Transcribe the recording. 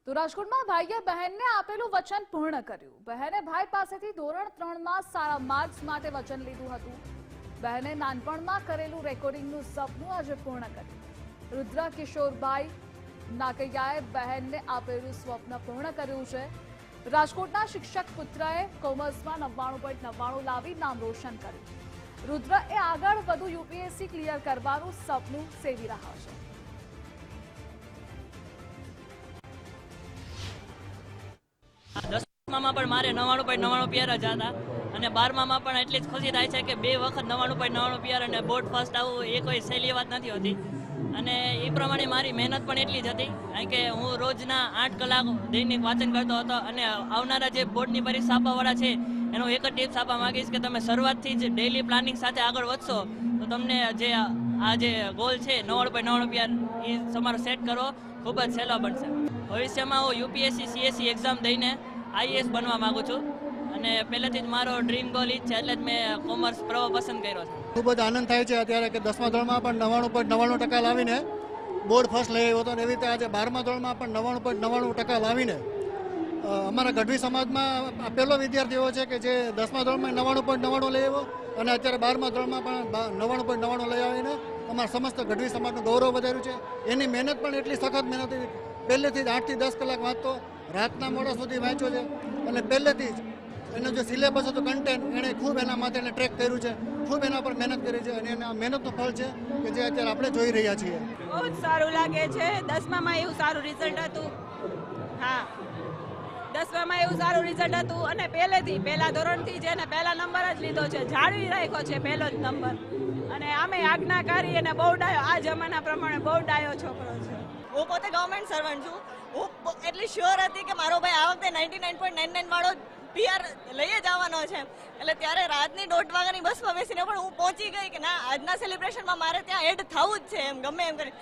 તો રાજકોટમાં ભાઈએ બહેનને આપેલું વચન પૂર્ણ કર્યું। બહેને ભાઈ પાસેથી ધોરણ 3માં સારા માર્ક્સ માટે વચન લીધું હતું। બહેને નાનપણમાં કરેલું રેકોર્ડિંગનું સપનું આજે પૂર્ણ કર્યું। રુદ્ર કિશોરભાઈ નાકૈયાએ બહેનને આપેલું સ્વપ્ન પૂર્ણ કર્યું છે। રાજકોટના શિક્ષક પુત્રએ કોમર્સમાં 99.99 લાવી નામ રોશન કર્યું। રુદ્ર એ આગળ વધુ યુપીએસસી ક્લિયર કરવાનું સપનું સેવી રહ્યા છે। દસમામાં પણ મારે 99.99 પીઆર જ હતા અને 12મામાં પણ એટલી જ ખુશી થાય છે કે 2 વખત 99.99 પીઆર અને બોર્ડ ફર્સ્ટ આવવું એ કોઈ સહેલી વાત નથી હોતી અને એ પ્રમાણે મારી મહેનત પણ એટલી જ હતી કારણ કે હું રોજના 8 કલાક દૈનિક વાંચન કરતો હતો અને આવનારા જે બોર્ડની પરીક્ષા આપવાવાળા છે એનો એક જ ટિપ્સ આપવા માંગીશ કે તમે શરૂઆતથી જ ડેઇલી પ્લાનિંગ સાથે આગળ વધશો તો તમને જે આ જે ગોલ છે 99.99 પીઆર એ તમારો સેટ કરો ખૂબ જ સહેલો બનશે। ભવિષ્યમાં હું યુપીએસસી સીએસસી એક્ઝામ દઈને આઈએએસ બનવા માંગુ છું અને પહેલેથી જ મારો ડ્રીમ ગોલ એ છે એટલે જ મેં કોમર્સ પ્રવાહ પસંદ કર્યો છે। ખૂબ જ આનંદ થાય છે અત્યારે કે 10મા ધોરણમાં પણ 99.99% લાવીને બોર્ડ ફર્સ્ટ લઈ આવ્યો હતો અને એવી રીતે આજે 12મા ધોરણમાં પણ 99.99% લાવીને અમારા ગઢવી સમાજમાં આ પહેલો વિદ્યાર્થી એવો છે કે જે 10મા ધોરણમાં 99.99 લઈ આવ્યો અને અત્યારે 12મા ધોરણમાં પણ 99.99 લઈ આવીને અમારા સમસ્ત ગઢવી સમાજનું ગૌરવ વધાર્યું છે। એની મહેનત પણ એટલી સખત મહેનત હતી, પહેલેથી જ 8 થી 10 કલાક વાંચતો, રાતના મોડા સુધી વાંચ્યો છે અને પહેલેથી જ એનો જે સિલેબસ હતો કન્ટેન્ટ એણે ખૂબ એના માટે એને ટ્રેક કર્યું છે, ખૂબ એના પર મહેનત કરી છે અને એના મહેનતનું ફળ છે કે જે અત્યારે આપણે જોઈ રહ્યા છીએ। બહુ જ સારું લાગે છે। 10મામાં એવું સારું રિઝલ્ટ હતું। હા, 10મામાં એવું સારું રિઝલ્ટ હતું અને પહેલા ધોરણથી જ એને પહેલા નંબર જ લીધો છે, જાળવી રાખ્યો છે પહેલો જ નંબર અને આમે આજ્ઞાકારી અને બહુ ડાયો, આ જમાના પ્રમાણે બહુ ડાયો છોકરો છે। હું પોતે ગવર્મેન્ટ સર્વન્ટ છું। હું એટલી શ્યોર હતી કે મારો ભાઈ આ વખતે 99.99 વાળો પીઆર લઈ જ આવવાનો છે એટલે ત્યારે રાતની 1:30 વાગ્યાની બસમાં બેસીને પણ હું પહોંચી ગઈ કે ના આજના સેલિબ્રેશનમાં મારે ત્યાં એડ થવું જ છે એમ ગમે એમ કરી।